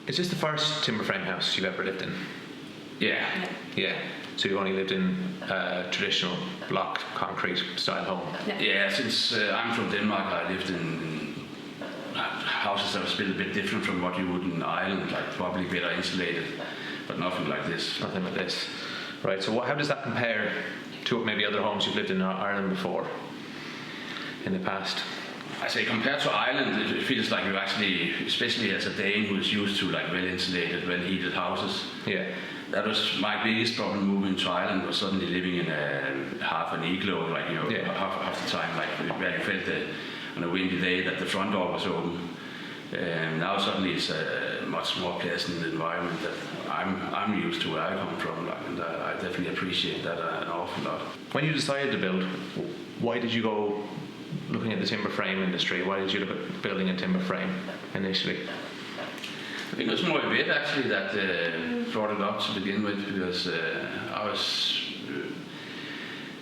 Is this the first timber frame house you've ever lived in? Yeah. Yeah. So you only lived in traditional block concrete style home? Yeah, since I'm from Denmark, I lived in houses that was built a bit different from what you would in Ireland, like probably better insulated, but nothing like this. Nothing like this. Right, so how does that compare to maybe other homes you've lived in Ireland before, in the past? I say compared to Ireland, it feels like you actually, especially as a Dane who is used to like well-insulated, well-heated houses. Yeah. That was my biggest problem moving to Ireland, was suddenly living in half an igloo, like, you know, half the time, like where you felt on a windy day that the front door was open. Now suddenly it's a much more pleasant environment that I'm used to where I come from, like, and I definitely appreciate that an awful lot. When you decided to build, why did you go looking at the timber frame industry? Why did you look at building a timber frame initially? I think it was more a bit actually that brought it up to begin with, because I was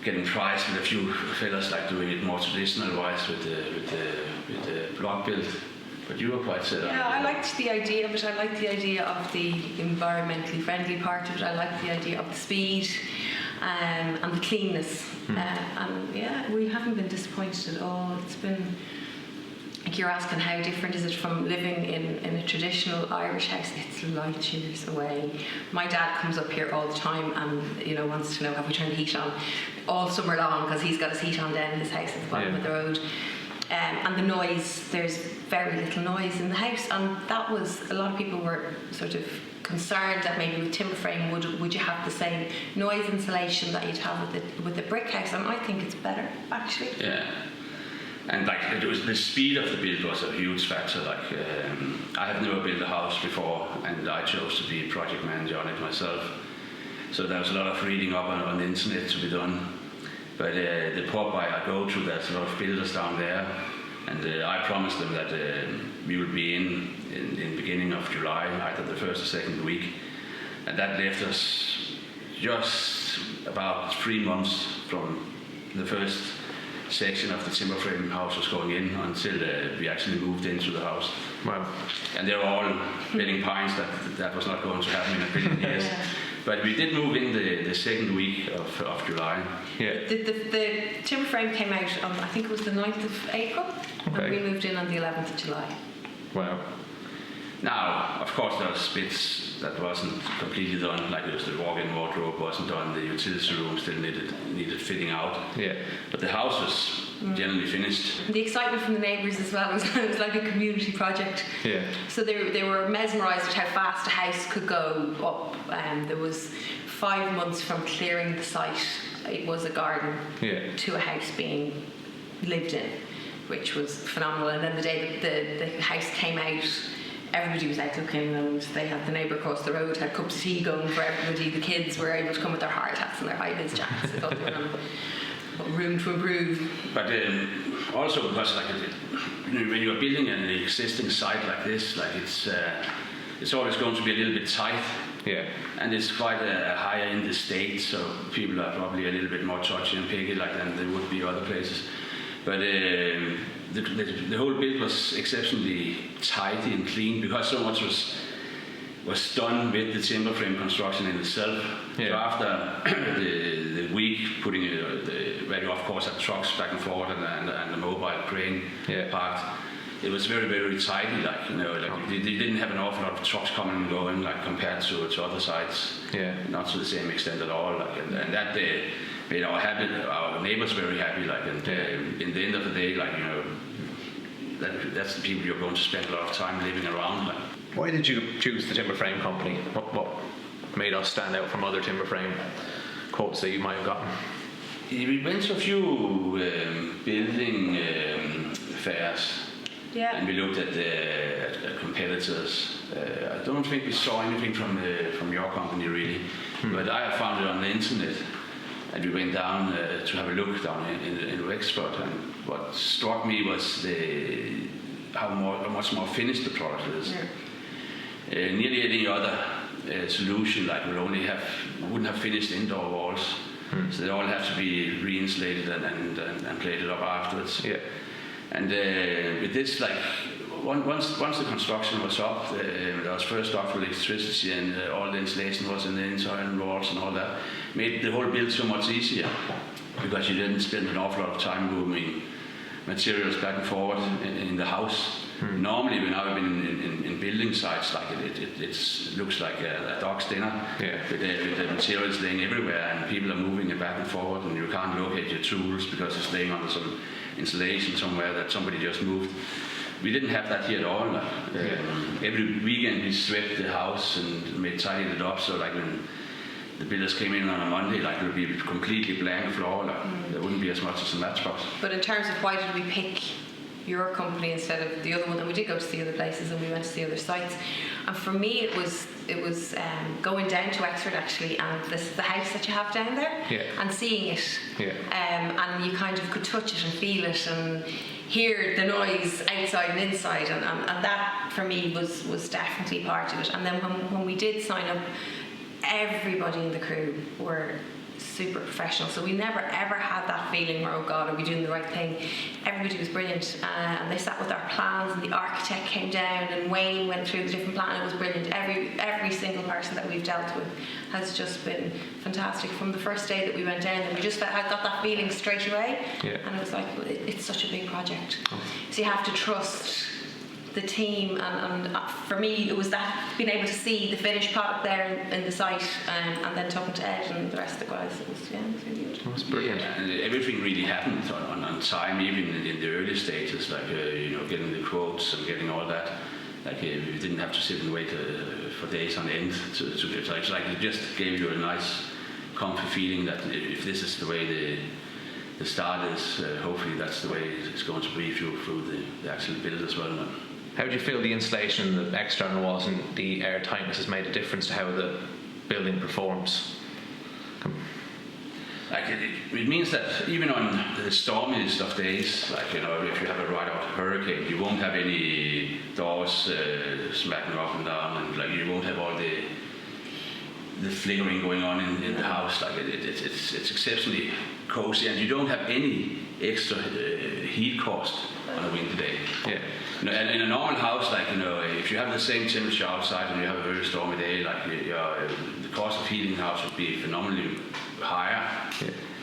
getting priced with a few fellas like doing it more traditional wise with the block build. But you were quite set up. Yeah, I liked the idea of it. I liked the idea of the environmentally friendly part of it. I liked the idea of the speed and the cleanness. And yeah, we haven't been disappointed at all. It's been, like you're asking, how different is it from living in a traditional Irish house? It's light years away. My dad comes up here all the time and, you know, wants to know, have we turned the heat on all summer long, because he's got his heat on down in his house at the bottom of the road. And the noise, there's very little noise in the house, and that was, a lot of people were sort of concerned that maybe with timber frame would you have the same noise insulation that you'd have with the brick house, and I think it's better actually. Yeah, and like it was, the speed of the build was a huge factor. Like I have never built a house before, and I chose to be project manager on it myself, so there was a lot of reading up on the internet to be done. But the pub I go to, there's a lot of builders down there, and I promised them that we would be in the beginning of July, either the first or second week, and that left us just about 3 months from the first section of the timber frame house was going in until we actually moved into the house. Wow. And they were all betting pines that was not going to happen in a billion years. But we did move in the second week of July. Yeah. The timber frame came out on, I think it was the 9th of April, and we moved in on the 11th of July. Wow. Now, of course, there was bits that wasn't completely done, like it was the walk-in wardrobe wasn't done, the utility room still needed fitting out. Yeah. But the house was generally finished. The excitement from the neighbours as well, it was like a community project. Yeah. So they were mesmerised at how fast a house could go up. There was 5 months from clearing the site, it was a garden, to a house being lived in, which was phenomenal. And then the day that the house came out, everybody was out looking, and they had the neighbour across the road had cups of tea going for everybody. The kids were able to come with their hard hats and their high-vis jackets. They thought they were on room to improve. But also because like when you're building an existing site like this, like it's always going to be a little bit tight. Yeah. And it's quite a higher in the state, so people are probably a little bit more touchy and picky like than they would be other places. But the whole build was exceptionally tidy and clean because so much was done with the timber frame construction in itself. Yeah. So after the week putting where you of course had trucks back and forth and the mobile crane part, it was very, very tidy. Like, you know, like they didn't have an awful lot of trucks coming and going like compared to other sites. Yeah. Not to the same extent at all. Like, and that day made our neighbors very happy. Like, and in the end of the day, like, you know, that's the people you're going to spend a lot of time living around. Like. Why did you choose the timber frame company? What made us stand out from other timber frame quotes that you might have gotten? We went to a few building fairs. Yeah. And we looked at the competitors. I don't think we saw anything from your company really, but I have found it on the internet, and we went down to have a look down in Wexford. And what struck me was how much more finished the product is. Yeah. Nearly any other solution like wouldn't have finished indoor walls, so they all have to be re-insulated and plated up afterwards. Yeah. And with this, like, once the construction was up, there was first off electricity and all the insulation was in the inside and walls and all that. Made the whole build so much easier because you didn't spend an awful lot of time moving materials back and forward in the house. Normally, when I've been in building sites, like it looks like a dog's dinner with the materials laying everywhere, and people are moving it back and forward, and you can't locate your tools because it's laying under some insulation somewhere that somebody just moved. We didn't have that here at all. Every weekend we swept the house and tidied it up, so like when the builders came in on a Monday, like it would be a completely blank floor. There wouldn't be as much as a matchbox. But in terms of why did we pick your company instead of the other one, and we did go to see other places and we went to see other sites, and for me it was going down to Wexford actually, and the house that you have down there, and seeing it, and you kind of could touch it and feel it and hear the noise outside and inside, and that for me was definitely part of it. And then when we did sign up, everybody in the crew were super professional, so we never ever had that feeling where, oh God, are we doing the right thing? Everybody was brilliant, and they sat with our plans, and the architect came down and Wayne went through the different plans. It was brilliant. Every single person that we've dealt with has just been fantastic from the first day that we went down, and we just got that feeling straight away, and it was like, it's such a big project, so you have to trust the team, and for me it was that, being able to see the finished product there in the site, and then talking to Ed and the rest of the guys. It was really good. That's brilliant. And everything really happened on time, even in the early stages, like getting the quotes and getting all that. Like we didn't have to sit and wait for days on end to get. It's like it just gave you a nice, comfy feeling that if this is the way the start is, hopefully that's the way it's going to brief you through the actual build as well. How do you feel the insulation, the external walls and the air tightness has made a difference to how the building performs? Like it means that even on the stormiest of days, like if you have a right-out hurricane, you won't have any doors smacking up and down, and like you won't have all the flickering going on in the house. Like it's exceptionally cozy, and you don't have any extra heat cost on a winter day. In a normal house, like if you have the same temperature outside and you have a very stormy day, like the cost of heating the house would be phenomenally higher.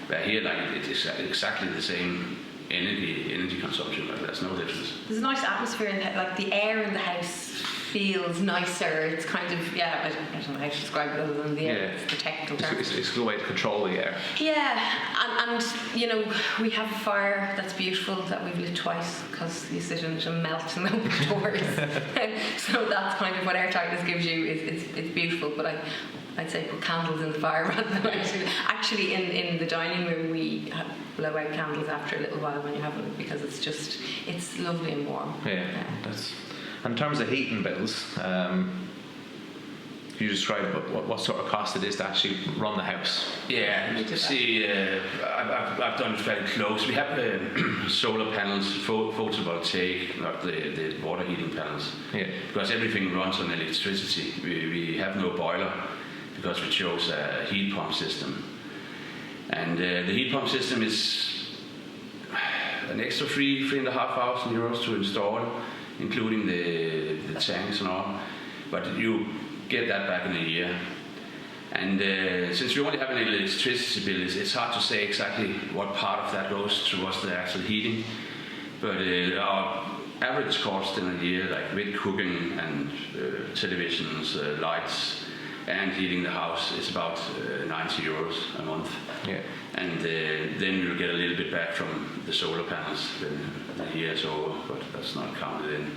But here, like it's exactly the same energy consumption. Like there's no difference. There's a nice atmosphere in the, like the air in the house feels nicer. It's kind of I don't know how to describe it other than the air. It's the technical term. It's a good way to control the air. And we have a fire that's beautiful that we've lit twice because you sit in it and melt and open doors. So that's kind of what air tightness gives you. It's beautiful, but I'd say put candles in the fire rather than actually in the dining room we blow out candles after a little while when you have them, because it's lovely and warm. And in terms of heating bills, can you describe what sort of cost it is to actually run the house? See, I've done it fairly close. We have solar panels, photovoltaic, not the water heating panels, because everything runs on electricity. We have no boiler because we chose a heat pump system, and the heat pump system is an extra 3,500 euros to install, including the tanks and all, but you get that back in a year. And since we only have an electricity bill, it's hard to say exactly what part of that goes towards the actual heating, but our average cost in a year, like with cooking and televisions, lights, and heating the house, is about 90 euros a month. And then we'll get a little bit back from the solar panels when the year is over, but that's not counted in.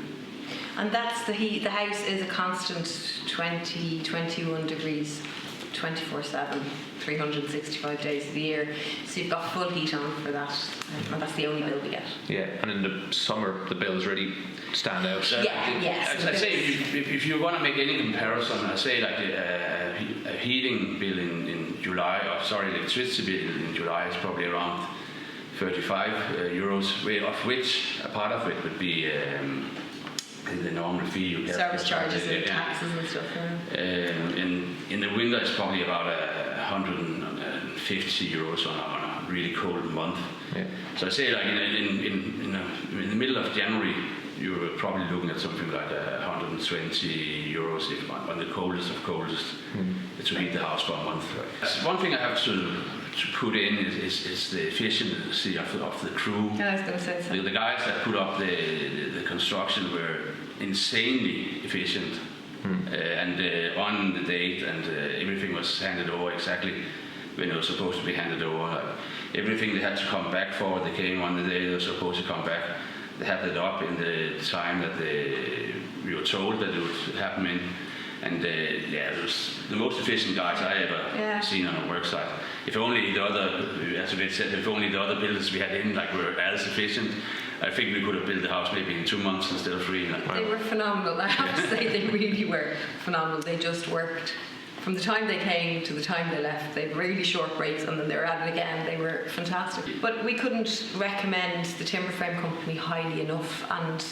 And that's the heat. The house is a constant 21 degrees, 24/7, 365 days of the year. So you've got full heat on for that, and that's the only bill we get. And in the summer, the bills really stand out. I'd say if you want to make any comparison, I'd say like a heating bill in July, electricity bill in July is probably around 35 euros, of which a part of it would be the normal fee you get. Service charges and taxes and stuff. In the winter, it's probably about 150 euros on a really cold month. So I say like in the middle of January, you're probably looking at something like 120 euros if on the coldest of coldest to heat the house for a month. That's one thing I have to put in is the efficiency of the crew. Yeah, I was going to say so. The guys that put up the construction were insanely efficient. And on the date, and everything was handed over exactly when it was supposed to be handed over. Like, everything they had to come back for, they came on the day they were supposed to come back. They had it up in the time that we were told that it would happen in. And it was the most efficient guys I ever seen on a work site. If only the other, as Vid said, if only the other builders we had in were as efficient, I think we could have built the house maybe in 2 months instead of 3. They were phenomenal. I have to say, they really were phenomenal. They just worked from the time they came to the time they left. They had really short breaks, and then they were at it again. They were fantastic. But we couldn't recommend the timber frame company highly enough. And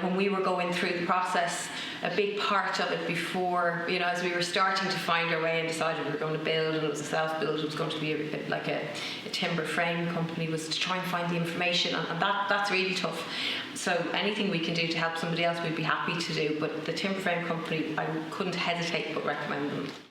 when we were going through the process, a big part of it before, as we were starting to find our way and decided we were going to build, and it was a self-build, it was going to be a timber frame company, was to try and find the information, and that's really tough. So anything we can do to help somebody else, we'd be happy to do. But the timber frame company, I couldn't hesitate but recommend them.